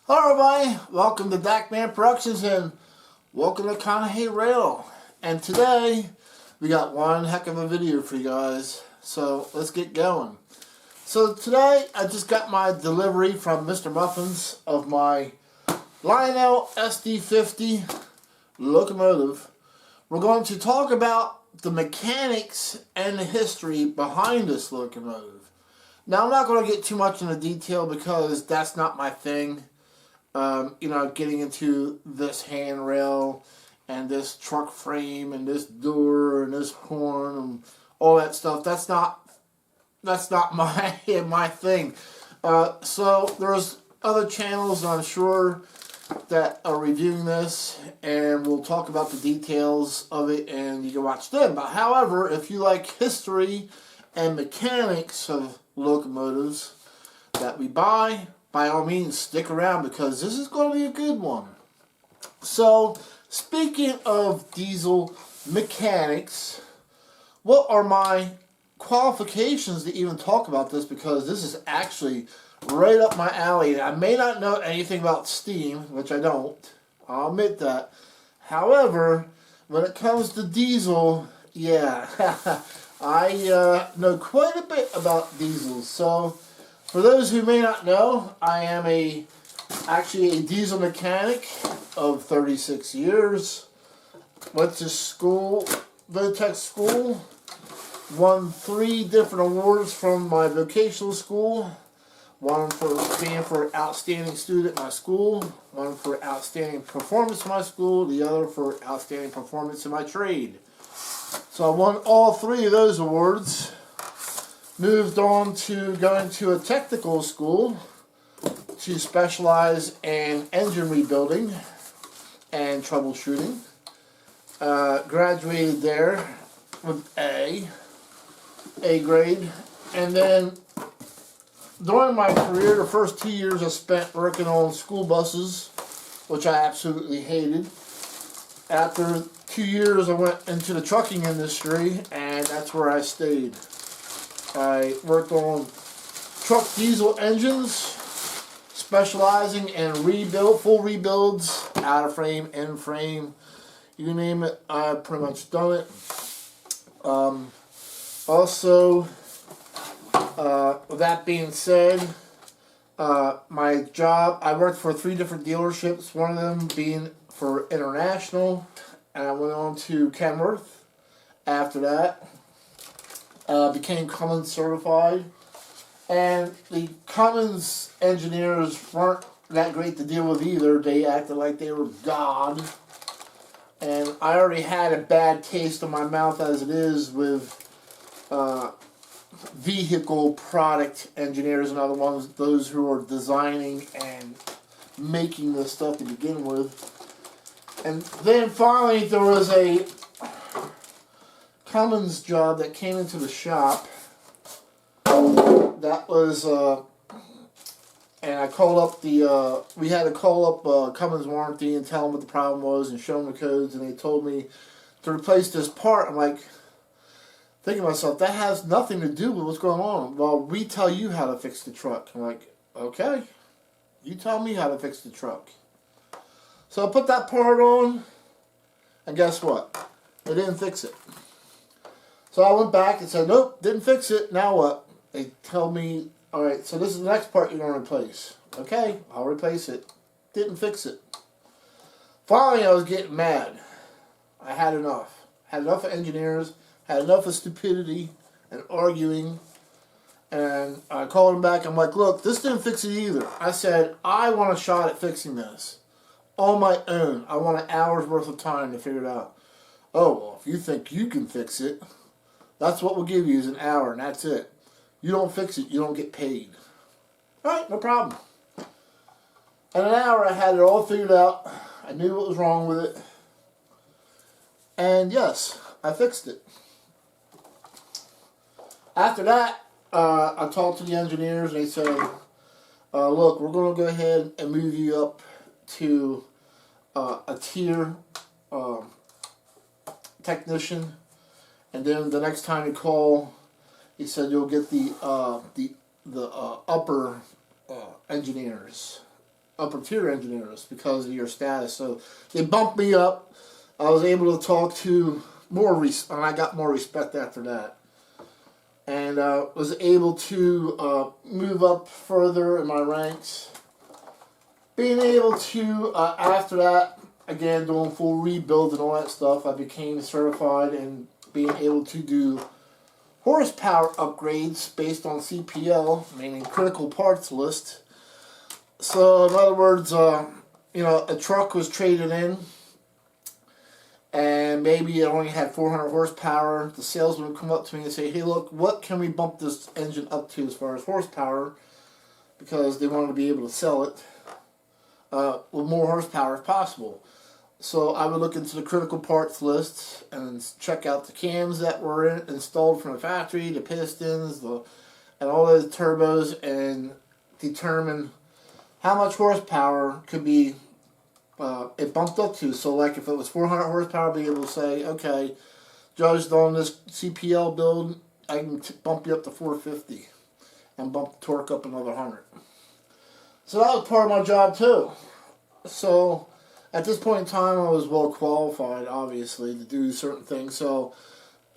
Hello everybody, welcome to Dackman Productions and welcome to Conrail. And today we got one heck of a video for you guys, so let's get going. So today I just got my delivery from Mr. Muffins of my Lionel SD50 locomotive. We're going to talk about the mechanics and the history behind this locomotive. Now I'm not going to get too much into detail because that's not my thing. Getting into this handrail and this truck frame and this door and this horn and all that stuff. That's not my my thing. So there's other channels I'm sure that are reviewing this, and we'll talk about the details of it, and you can watch them. But however, if you like history and mechanics of locomotives that we buy, by all means stick around because this is going to be a good one. So, speaking of diesel mechanics, what are my qualifications to even talk about this, because this is actually right up my alley. I may not know anything about steam, which I don't, I'll admit that. However, when it comes to diesel, yeah, I know quite a bit about diesels. So for those who may not know, I am actually a diesel mechanic of 36 years. Went to school, Votech school, won 3 different awards from my vocational school. One for being for outstanding student in my school, one for outstanding performance in my school, the other for outstanding performance in my trade. So I won all 3 of those awards. Moved on to going to a technical school to specialize in engine rebuilding and troubleshooting. Graduated there with A grade, and then during my career, the first 2 years I spent working on school buses, which I absolutely hated. After 2 years I went into the trucking industry, and that's where I stayed. I worked on truck diesel engines, specializing in full rebuilds, out of frame, in frame, you name it, I've pretty much done it. Also, with that being said, my job, I worked for 3 different dealerships, one of them being for International, and I went on to Kenworth after that. Became Cummins certified, and the Cummins engineers weren't that great to deal with either. They acted like they were God, and I already had a bad taste in my mouth as it is with vehicle product engineers and other ones, those who are designing and making this stuff to begin with. And then finally there was a Cummins job that came into the shop. That was, and I called up we had to call up Cummins warranty and tell them what the problem was and show them the codes, and they told me to replace this part. I'm like, thinking to myself, that has nothing to do with what's going on. Well, we tell you how to fix the truck. I'm like, okay, you tell me how to fix the truck. So I put that part on, and guess what? They didn't fix it. So I went back and said, nope, didn't fix it. Now what? They tell me, all right, so this is the next part you're going to replace. Okay, I'll replace it. Didn't fix it. Finally, I was getting mad. I had enough. Had enough of engineers. Had enough of stupidity and arguing. And I called him back. I'm like, look, this didn't fix it either. I said, I want a shot at fixing this. On my own. I want an hour's worth of time to figure it out. Oh, well, if you think you can fix it, that's what we'll give you, is an hour, and that's it. You don't fix it, you don't get paid. Alright, no problem. In an hour I had it all figured out. I knew what was wrong with it. And yes, I fixed it. After that, I talked to the engineers, and they said, look, we're going to go ahead and move you up to a tier technician. And then the next time you call, he said you'll get the upper engineers. upper tier engineers because of your status. So they bumped me up. I was able to talk to and I got more respect after that. And was able to move up further in my ranks. Being able to, after that, again, doing full rebuilds and all that stuff, I became certified in being able to do horsepower upgrades based on CPL, meaning critical parts list. So, in other words, a truck was traded in, and maybe it only had 400 horsepower. The salesman would come up to me and say, hey, look, what can we bump this engine up to as far as horsepower? Because they wanted to be able to sell it with more horsepower if possible. So I would look into the critical parts list and check out the cams that were installed from the factory, the pistons, and all those turbos, and determine how much horsepower could be it bumped up to. So like if it was 400 horsepower, I'd be able to say, okay, judged on this CPL build, I can bump you up to 450 and bump the torque up another 100. So that was part of my job too. So at this point in time, I was well qualified, obviously, to do certain things. So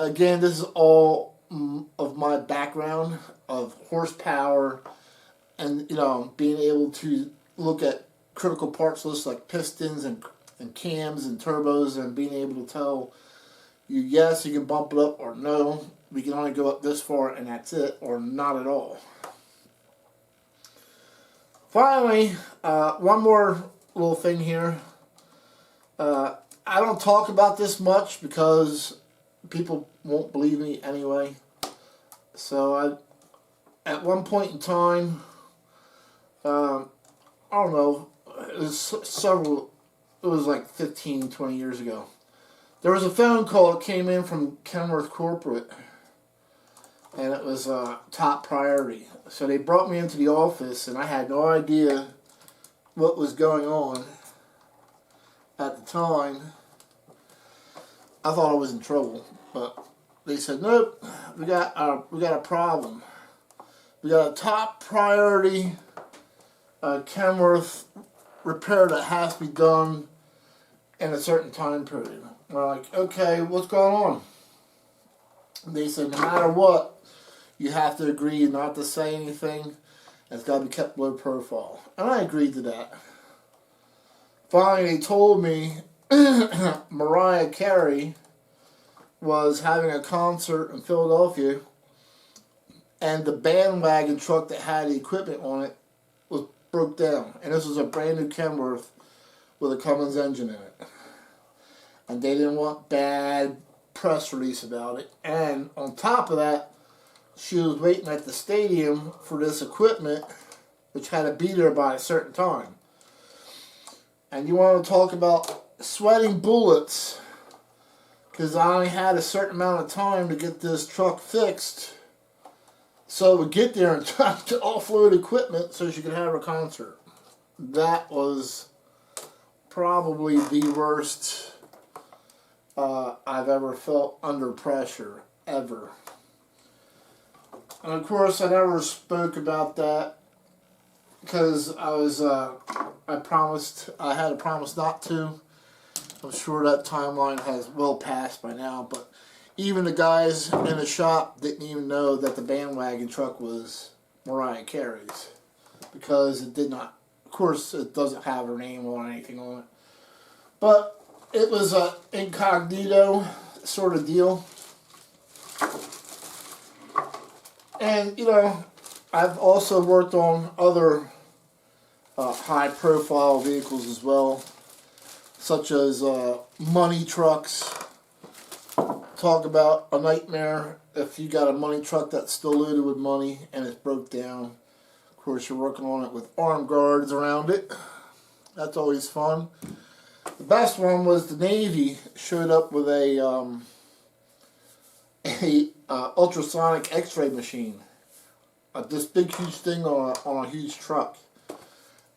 again, this is all of my background of horsepower and, being able to look at critical parts lists like pistons and cams and turbos, and being able to tell you, yes, you can bump it up, or no, we can only go up this far and that's it, or not at all. Finally, one more little thing here. I don't talk about this much because people won't believe me anyway. So at one point in time, I don't know, it was like 15, 20 years ago. There was a phone call that came in from Kenworth Corporate, and it was top priority. So they brought me into the office, and I had no idea what was going on at the time. I thought I was in trouble, but they said, nope, we got a problem. We got a top priority Kenworth repair that has to be done in a certain time period. We're like, okay, what's going on? They said, no matter what, you have to agree not to say anything. It's got to be kept low profile. And I agreed to that. Finally, they told me Mariah Carey was having a concert in Philadelphia, and the bandwagon truck that had the equipment on it broke down. And this was a brand new Kenworth with a Cummins engine in it. And they didn't want bad press release about it. And on top of that, she was waiting at the stadium for this equipment, which had to be there by a certain time. And you want to talk about sweating bullets, because I only had a certain amount of time to get this truck fixed, so it would get there in time to offload equipment so she could have her concert. That was probably the worst I've ever felt under pressure, ever. And of course, I never spoke about that because I had a promise not to. I'm sure that timeline has well passed by now, but even the guys in the shop didn't even know that the bandwagon truck was Mariah Carey's, because it did not. Of course, it doesn't have her name or anything on it, but it was an incognito sort of deal. And I've also worked on other high-profile vehicles as well, such as money trucks. Talk about a nightmare if you got a money truck that's still loaded with money and it's broke down. Of course, you're working on it with armed guards around it. That's always fun. The best one was the Navy showed up with a ultrasonic X-ray machine, this big huge thing on a huge truck,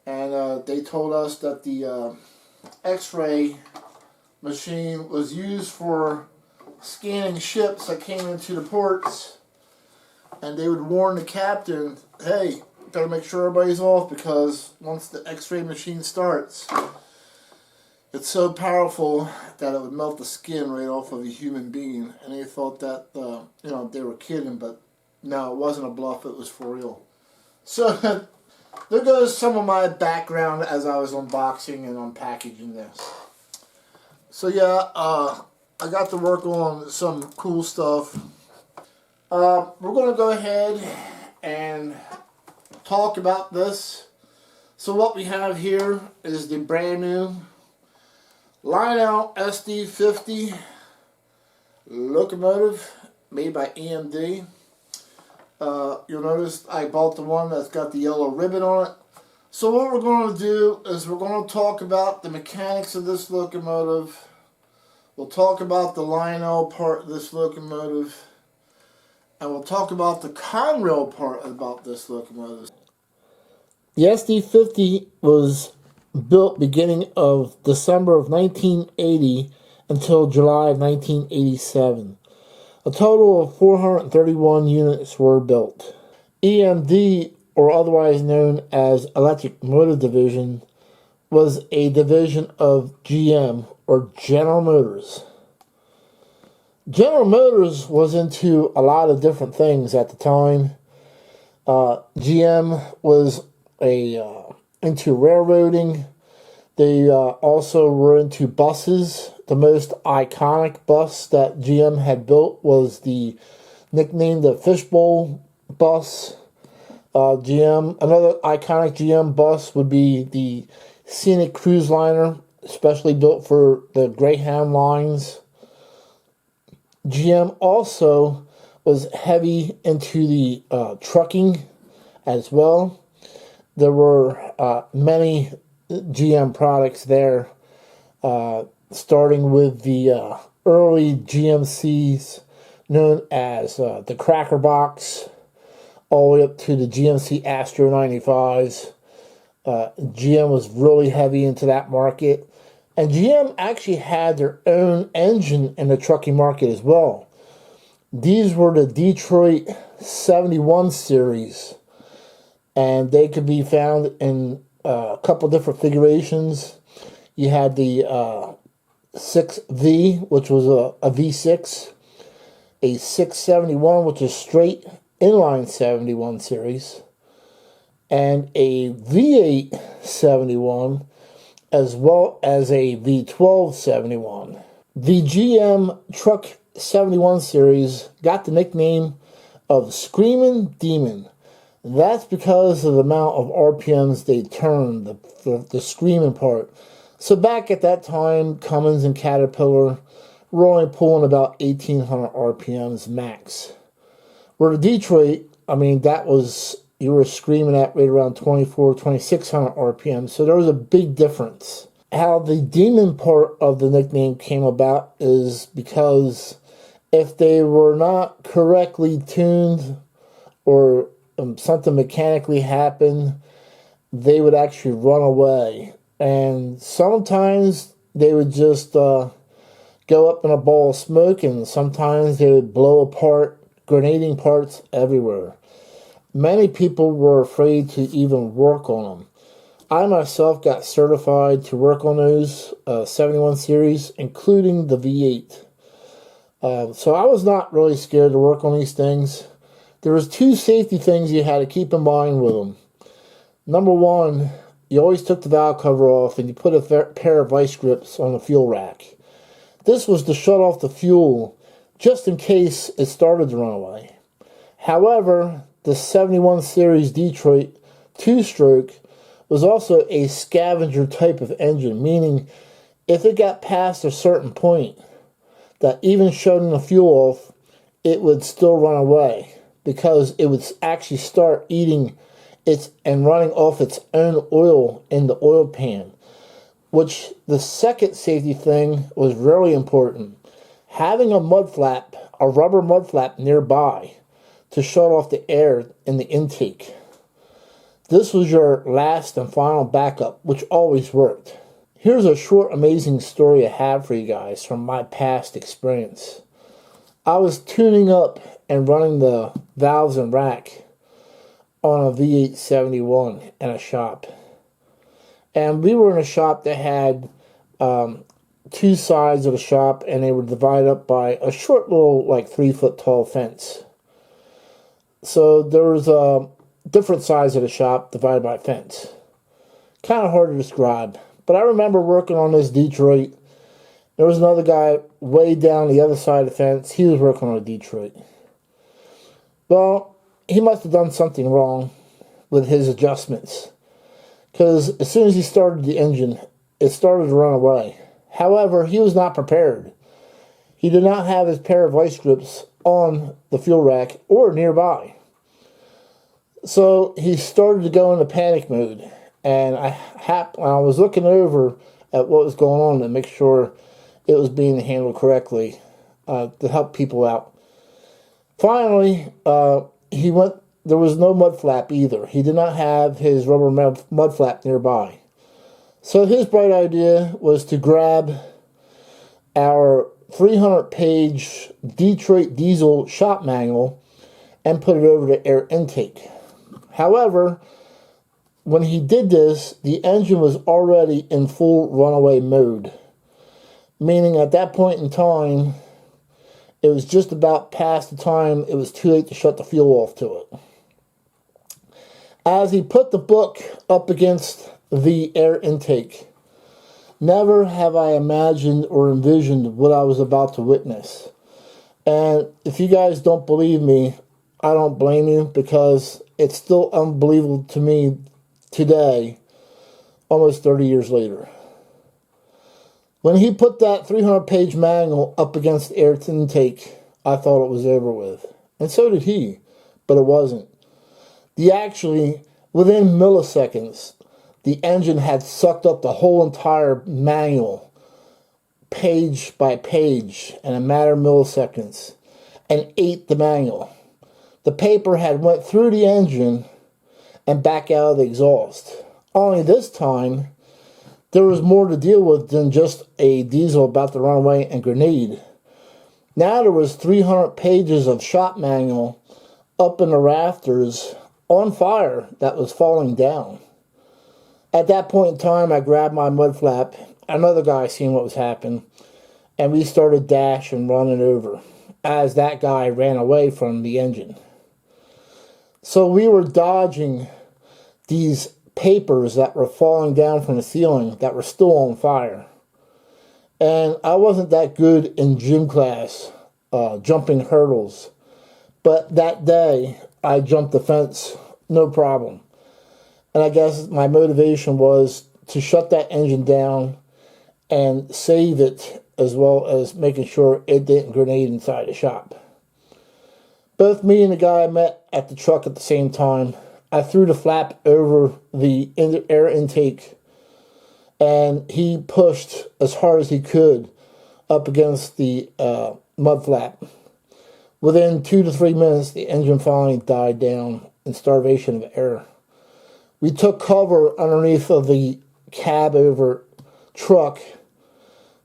and they told us that the X-ray machine was used for scanning ships that came into the ports, and they would warn the captain, hey, Gotta make sure everybody's off, because once the x-ray machine starts, it's so powerful that it would melt the skin right off of a human being. And they thought that, you know, they were kidding, but no, it wasn't a bluff, it was for real. So, there goes some of my background as I was unboxing and unpackaging this. So yeah, I got to work on some cool stuff. We're going to go ahead and talk about this. So what we have here is the brand new Lionel SD50 Locomotive, made by EMD. You'll notice I bought the one that's got the yellow ribbon on it. So what we're going to do is we're going to talk about the mechanics of this locomotive. We'll talk about the Lionel part of this locomotive. And we'll talk about the Conrail part about this locomotive. The SD50 was built beginning of December of 1980 until July of 1987. A total of 431 units were built. EMD, or otherwise known as Electric Motor Division, was a division of GM, or General Motors. General Motors was into a lot of different things at the time. GM was into railroading. They also were into buses. The most iconic bus that GM had built was nicknamed the Fishbowl bus. Another iconic GM bus would be the Scenic Cruise Liner, especially built for the Greyhound lines. GM also was heavy into the trucking as well. There were many GM products there, starting with the early GMCs known as the Cracker Box, all the way up to the GMC Astro 95s. GM was really heavy into that market. And GM actually had their own engine in the trucking market as well. These were the Detroit 71 series. And they could be found in a couple different configurations. You had the 6V, which was a V6. A 671, which is straight inline 71 series. And a V8 71, as well as a V12 71. The GM Truck 71 series got the nickname of Screamin' Demon. That's because of the amount of RPMs they turned, the screaming part. So back at that time, Cummins and Caterpillar were only pulling about 1,800 RPMs max. Where the Detroit, I mean, you were screaming at right around 2,600 RPM, so there was a big difference. How the demon part of the nickname came about is because if they were not correctly tuned, or something mechanically happened, they would actually run away. And sometimes they would just go up in a ball of smoke, and sometimes they would blow apart, grenading parts everywhere. Many people were afraid to even work on them. I myself got certified to work on those 71 series, including the V8. So I was not really scared to work on these things. There was two safety things you had to keep in mind with them. Number one, you always took the valve cover off and you put a pair of vice grips on the fuel rack. This was to shut off the fuel just in case it started to run away. However, the 71 series Detroit 2-stroke was also a scavenger type of engine, meaning if it got past a certain point, that even shutting the fuel off, it would still run away, because it would actually start eating and running off its own oil in the oil pan. Which, the second safety thing was really important. Having a rubber mud flap nearby to shut off the air in the intake. This was your last and final backup, which always worked. Here's a short, amazing story I have for you guys from my past experience. I was tuning up and running the valves and rack on a V871 in a shop. And we were in a shop that had two sides of the shop, and they were divided up by a short little, like 3-foot tall fence. So there was a different sides of the shop divided by a fence. Kind of hard to describe. But I remember working on this Detroit. There was another guy way down the other side of the fence. He was working on a Detroit. Well, he must have done something wrong with his adjustments, because as soon as he started the engine, it started to run away. However, he was not prepared. He did not have his pair of vice grips on the fuel rack or nearby. So he started to go into panic mode, and I was looking over at what was going on to make sure it was being handled correctly, to help people out. Finally, there was no mud flap either. He did not have his rubber mud flap nearby. So his bright idea was to grab our 300-page Detroit diesel shop manual and put it over the air intake. However, when he did this, the engine was already in full runaway mode, meaning at that point in time, it was just about past the time it was too late to shut the fuel off to it. As he put the book up against the air intake, never have I imagined or envisioned what I was about to witness. And if you guys don't believe me, I don't blame you, because it's still unbelievable to me today, almost 30 years later. When he put that 300-page manual up against the air intake, I thought it was over with. And so did he, but it wasn't. Within milliseconds, the engine had sucked up the whole entire manual, page by page, in a matter of milliseconds, and ate the manual. The paper had went through the engine and back out of the exhaust. Only this time, there was more to deal with than just a diesel about to run away and grenade. Now there was 300 pages of shop manual up in the rafters on fire that was falling down. At that point in time, I grabbed my mud flap. Another guy seen what was happening, and we started dashing, running over, as that guy ran away from the engine. So we were dodging these papers that were falling down from the ceiling that were still on fire. And I wasn't that good in gym class, jumping hurdles. But that day, I jumped the fence, no problem. And I guess my motivation was to shut that engine down and save it, as well as making sure it didn't grenade inside the shop. Both me and the guy I met at the truck at the same time, I threw the flap over the air intake, and he pushed as hard as he could up against the mud flap. Within 2 to 3 minutes, the engine finally died down in starvation of air. We took cover underneath of the cab over truck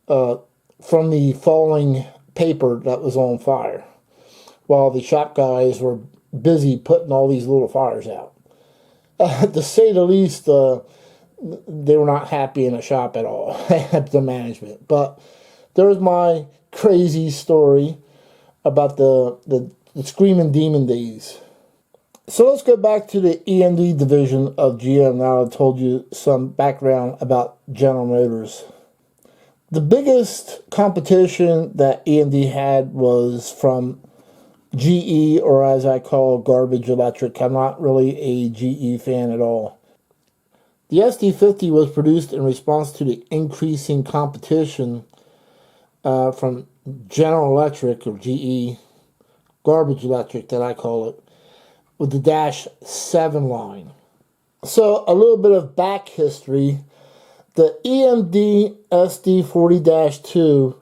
from the falling paper that was on fire, while the shop guys were busy putting all these little fires out. To say the least, they were not happy in the shop at all, the management. But there's my crazy story about the Screaming Demon days. So let's go back to the EMD division of GM. Now I told you some background about General Motors. The biggest competition that EMD had was from GE, or as I call Garbage Electric. I'm not really a GE fan at all. The SD50 was produced in response to the increasing competition from General Electric, or GE, Garbage Electric that I call it, with the Dash 7 line. So a little bit of back history. The EMD SD50-2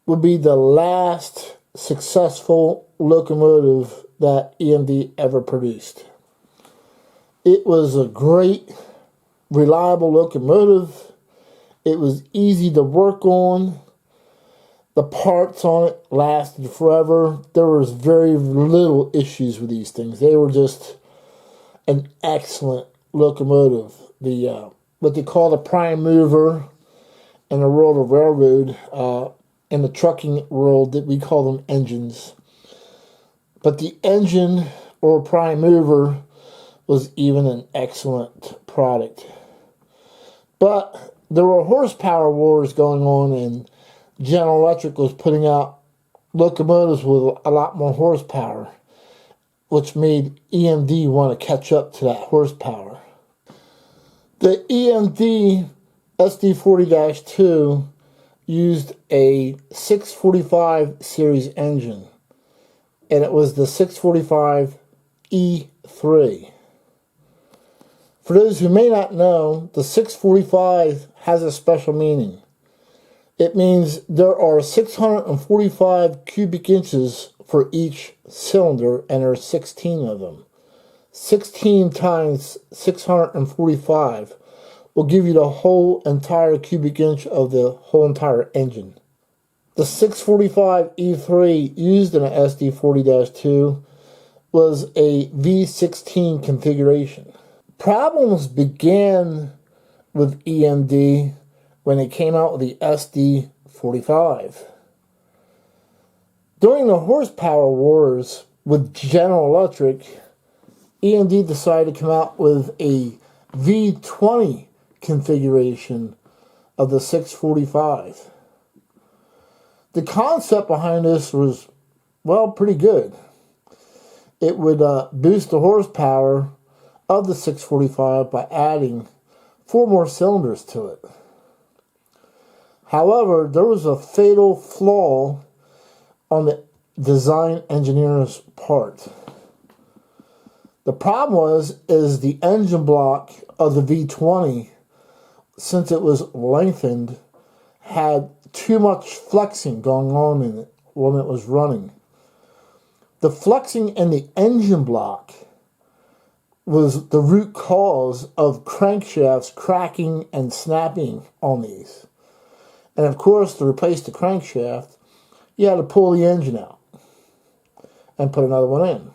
would be the last successful locomotive that EMD ever produced. It was a great, reliable locomotive. It was easy to work on. The parts on it lasted forever. There was very little issues with these things. They were just an excellent locomotive. The what they call the prime mover in the world of railroad, in the trucking world, that we call them engines. But the engine, or prime mover, was even an excellent product. But there were horsepower wars going on, and General Electric was putting out locomotives with a lot more horsepower, which made EMD want to catch up to that horsepower. The EMD SD50-2 used a 645 series engine, and it was the 645 E3. For those who may not know, the 645 has a special meaning. It means there are 645 cubic inches for each cylinder, and there are 16 of them. 16 times 645 will give you the whole entire cubic inch of the whole entire engine. The 645 E3 used in an SD40-2 was a V16 configuration. Problems began with EMD when it came out with the SD45. During the horsepower wars with General Electric, EMD decided to come out with a V20 configuration of the 645. The concept behind this was, well, pretty good. It would boost the horsepower of the 645 by adding 4 more cylinders to it. However, there was a fatal flaw on the design engineer's part. The problem is the engine block of the V20, since it was lengthened, had too much flexing going on in it when it was running. The flexing in the engine block was the root cause of crankshafts cracking and snapping on these. And of course, to replace the crankshaft, you had to pull the engine out and put another one in.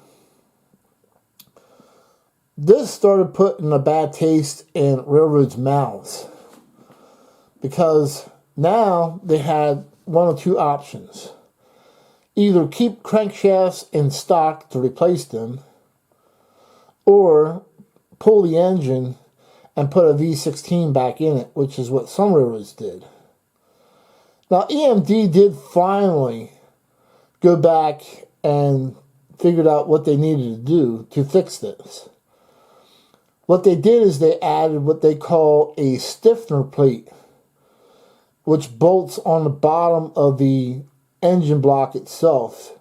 This started putting a bad taste in railroads' mouths, because now they had one of two options. Either keep crankshafts in stock to replace them, or pull the engine and put a V16 back in it, which is what some railroads did. Now, EMD did finally go back and figured out what they needed to do to fix this. What they did is they added what they call a stiffener plate, which bolts on the bottom of the engine block itself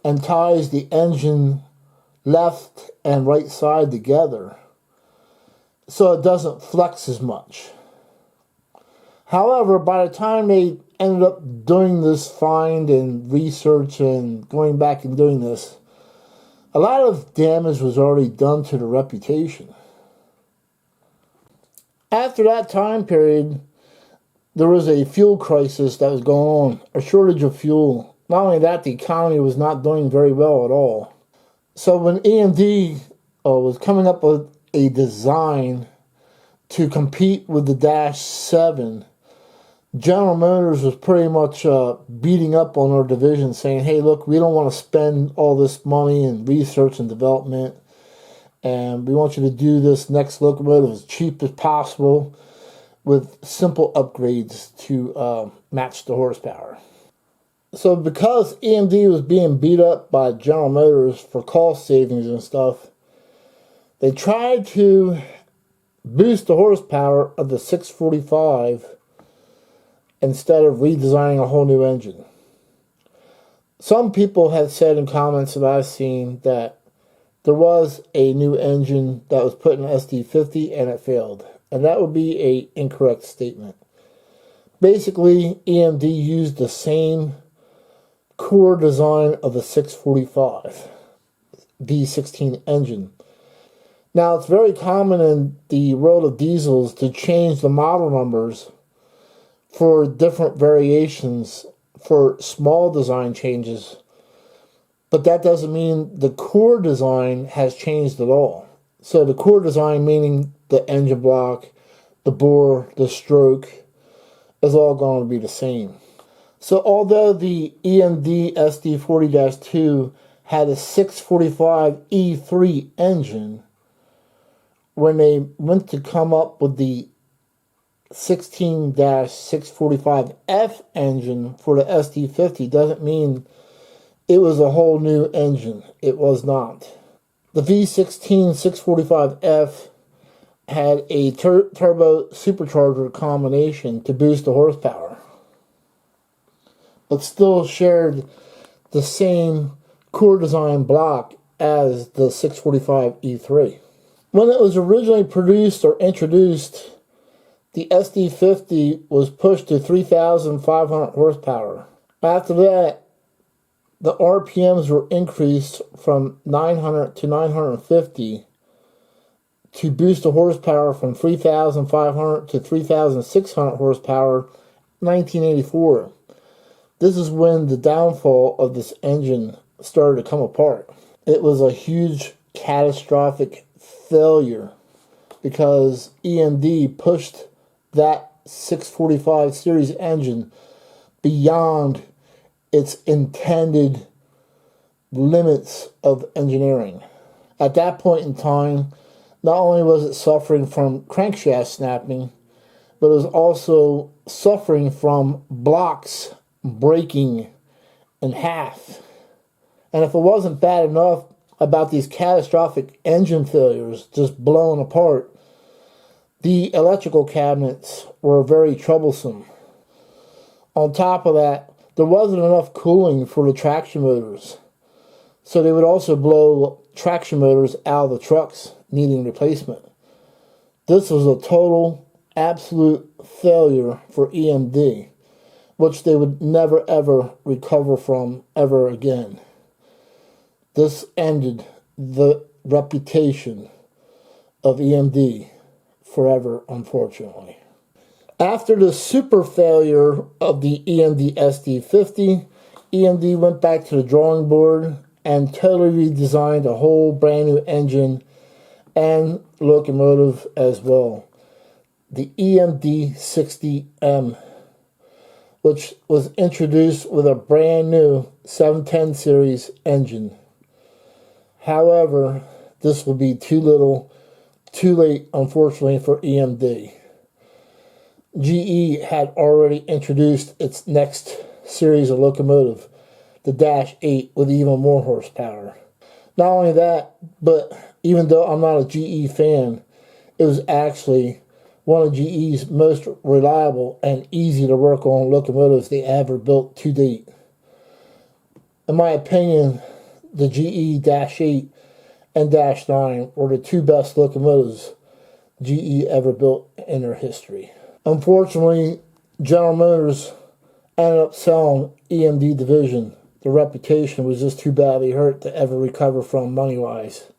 and ties the engine left and right side together so it doesn't flex as much. However, by the time they ended up doing this find and research and going back and doing this, a lot of damage was already done to the reputation. After that time period, there was a fuel crisis that was going on, a shortage of fuel. Not only that, the economy was not doing very well at all. So when EMD was coming up with a design to compete with the Dash 7, General Motors was pretty much beating up on our division, saying, hey, look, we don't want to spend all this money in research and development, and we want you to do this next locomotive as cheap as possible with simple upgrades to match the horsepower. So because EMD was being beat up by General Motors for cost savings and stuff, they tried to boost the horsepower of the 645 instead of redesigning a whole new engine. Some people have said in comments that I've seen that there was a new engine that was put in SD50 and it failed. And that would be an incorrect statement. Basically, EMD used the same core design of the 645 V16 engine. Now, it's very common in the world of diesels to change the model numbers for different variations for small design changes, but that doesn't mean the core design has changed at all. So the core design, meaning the engine block, the bore, the stroke, is all going to be the same. So although the EMD SD50-2 had a 645 E3 engine, when they went to come up with the 16-645F engine for the SD50, doesn't mean it was a whole new engine. It was not. The V16 645F had a turbo supercharger combination to boost the horsepower, but still shared the same core design block as the 645 E3. When it was originally produced or introduced, the SD50 was pushed to 3,500 horsepower. After that, the RPMs were increased from 900 to 950 to boost the horsepower from 3,500 to 3,600 horsepower in 1984. This is when the downfall of this engine started to come apart. It was a huge catastrophic failure because EMD pushed that 645 series engine beyond its intended limits of engineering. At that point in time, not only was it suffering from crankshaft snapping, but it was also suffering from blocks breaking in half. And if it wasn't bad enough about these catastrophic engine failures just blowing apart, the electrical cabinets were very troublesome. On top of that, there wasn't enough cooling for the traction motors, so they would also blow traction motors out of the trucks needing replacement. This was a total, absolute failure for EMD, which they would never ever recover from ever again. This ended the reputation of EMD forever, unfortunately. After the super failure of the EMD SD50, EMD went back to the drawing board and totally redesigned a whole brand new engine and locomotive as well. The EMD 60M, which was introduced with a brand new 710 series engine. However, this would be too little, too late, unfortunately, for EMD. GE had already introduced its next series of locomotive, the Dash 8, with even more horsepower. Not only that, but even though I'm not a GE fan, it was actually one of GE's most reliable and easy to work on locomotives they ever built to date. In my opinion, the GE Dash 8 and Dash 9 were the two best locomotives GE ever built in their history. Unfortunately, General Motors ended up selling EMD division. The reputation was just too badly hurt to ever recover from money-wise.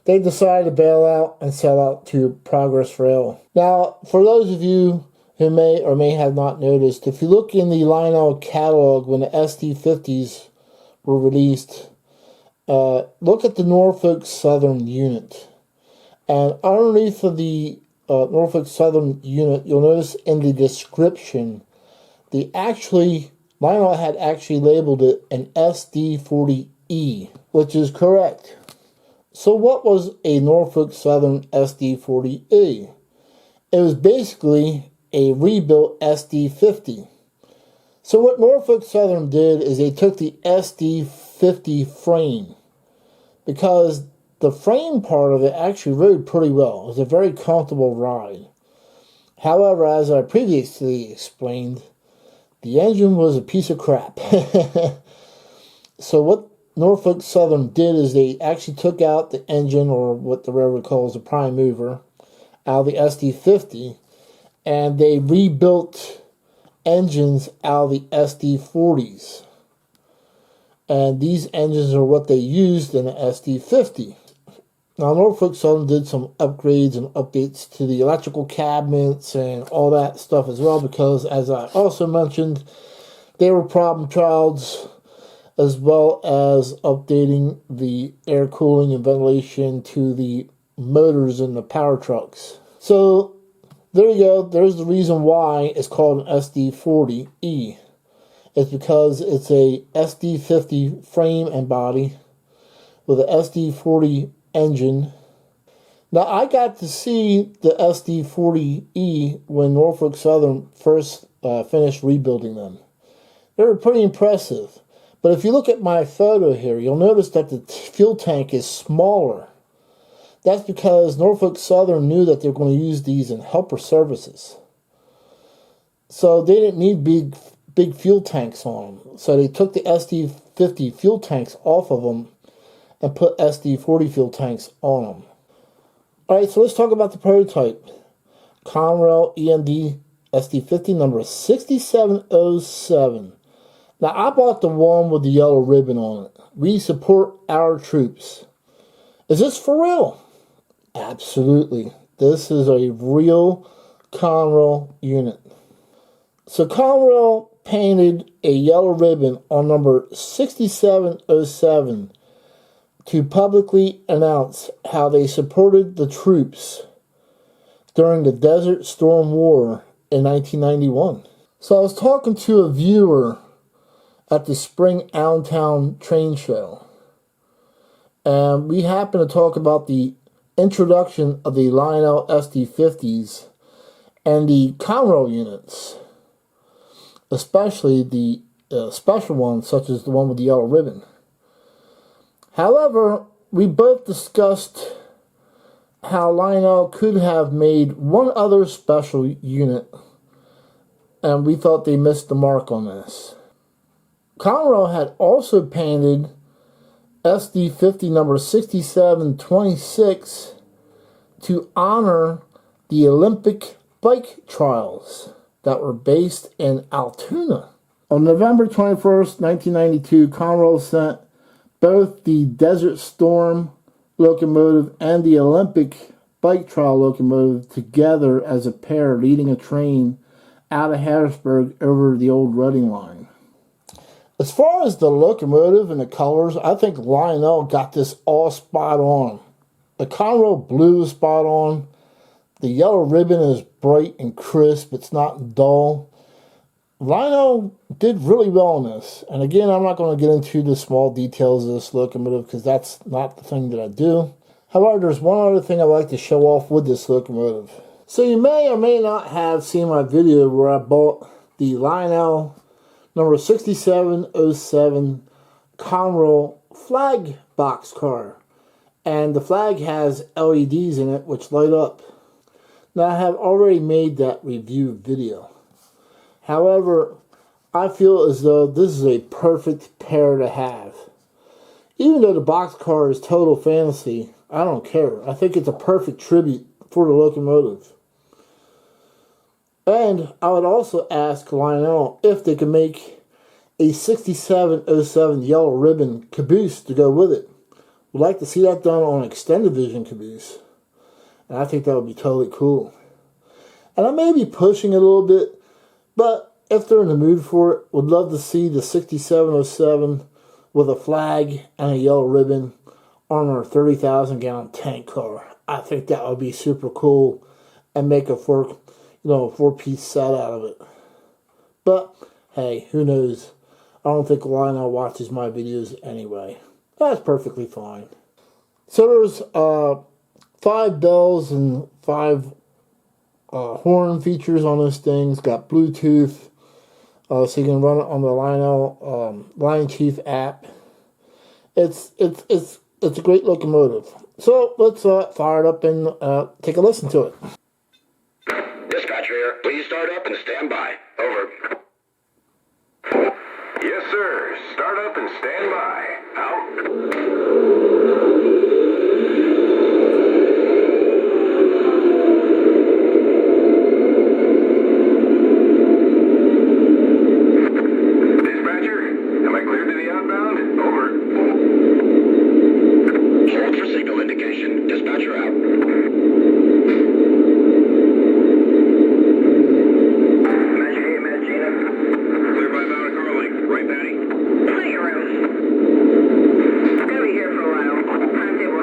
They decided to bail out and sell out to Progress Rail. Now, for those of you who may or may have not noticed, if you look in the Lionel catalog when the SD50s were released, look at the Norfolk Southern unit. And underneath of the Norfolk Southern unit, you'll notice in the description, Lionel had actually labeled it an SD40E, which is correct. So what was a Norfolk Southern SD40E? It was basically a rebuilt SD50. So what Norfolk Southern did is they took the SD50 frame, because the frame part of it actually rode pretty well. It was a very comfortable ride. However, as I previously explained, the engine was a piece of crap. So what Norfolk Southern did is they actually took out the engine, or what the railroad calls a prime mover, out of the SD50, and they rebuilt engines out of the SD40s. And these engines are what they used in the SD50. Now, Norfolk Southern did some upgrades and updates to the electrical cabinets and all that stuff as well, because, as I also mentioned, they were problem childs, as well as updating the air cooling and ventilation to the motors in the power trucks. So there you go. There's the reason why it's called an SD40E. It's because it's a SD50 frame and body with an SD40 engine. Now, I got to see the SD40E when Norfolk Southern first finished rebuilding them. They were pretty impressive. But if you look at my photo here, you'll notice that the fuel tank is smaller. That's because Norfolk Southern knew that they were going to use these in helper services. So they didn't need big fuel tanks on them. So they took the SD50 fuel tanks off of them and put SD40 fuel tanks on them. Alright, so let's talk about the prototype. Conrail EMD SD50 number 6707. Now, I bought the one with the yellow ribbon on it. We support our troops. Is this for real? Absolutely. This is a real Conrail unit. So Conrail painted a yellow ribbon on number 6707 to publicly announce how they supported the troops during the Desert Storm War in 1991. So I was talking to a viewer at the Spring Allentown train show, and we happened to talk about the introduction of the Lionel SD50s and the Conrail units, especially the special ones such as the one with the yellow ribbon. However, we both discussed how Lionel could have made one other special unit, and we thought they missed the mark on this. Conrail had also painted SD50 number 6726 to honor the Olympic bike trials that were based in Altoona. On November 21st, 1992, Conrail sent both the Desert Storm locomotive and the Olympic bike trial locomotive together as a pair, leading a train out of Harrisburg over the old Reading line. As far as the locomotive and the colors, I think Lionel got this all spot on. The Conrail blue is spot on. The yellow ribbon is bright and crisp. It's not dull. Lionel did really well on this. And again, I'm not going to get into the small details of this locomotive because that's not the thing that I do. However, there's one other thing I'd like to show off with this locomotive. So you may or may not have seen my video where I bought the Lionel number 6707 Conrail flag boxcar, and the flag has LEDs in it which light up. Now, I have already made that review video. However, I feel as though this is a perfect pair to have. Even though the boxcar is total fantasy, I don't care. I think it's a perfect tribute for the locomotive. And I would also ask Lionel if they could make a 6707 yellow ribbon caboose to go with it. Would like to see that done on an extended vision caboose. And I think that would be totally cool. And I may be pushing it a little bit, but if they're in the mood for it, would love to see the 6707 with a flag and a yellow ribbon on our 30,000 gallon tank car. I think that would be super cool and make a four-piece set out of it. But hey, who knows? I don't think Lionel watches my videos anyway. That's perfectly fine. So there's 5 bells and 5 horn features on this thing. It's got Bluetooth, so you can run it on the Lionel Lion Chief app. It's a great locomotive. So let's fire it up and take a listen to it. Dispatcher here. Please start up and stand by. Over. Yes, sir. Start up and stand by. Out. Dispatcher, am I cleared to the outbound? Over. Hold for signal indication. Dispatcher out. Timetable's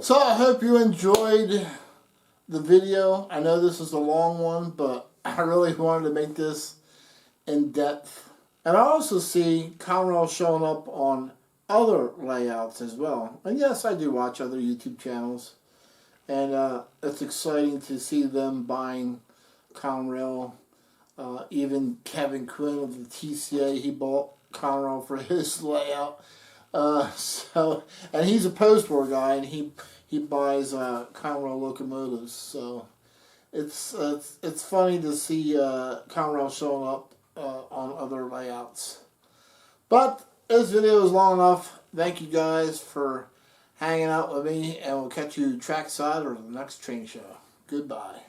So I hope you enjoyed the video. I know this is a long one, but I really wanted to make this in depth. And I also see Conrail showing up on other layouts as well. And yes, I do watch other YouTube channels. And it's exciting to see them buying Conrail. Even Kevin Quinn of the TCA, he bought Conrail for his layout. And he's a post-war guy, and he buys Conrail locomotives. So it's funny to see Conrail showing up on other layouts. But this video is long enough. Thank you guys for hanging out with me, and we'll catch you trackside or the next train show. Goodbye.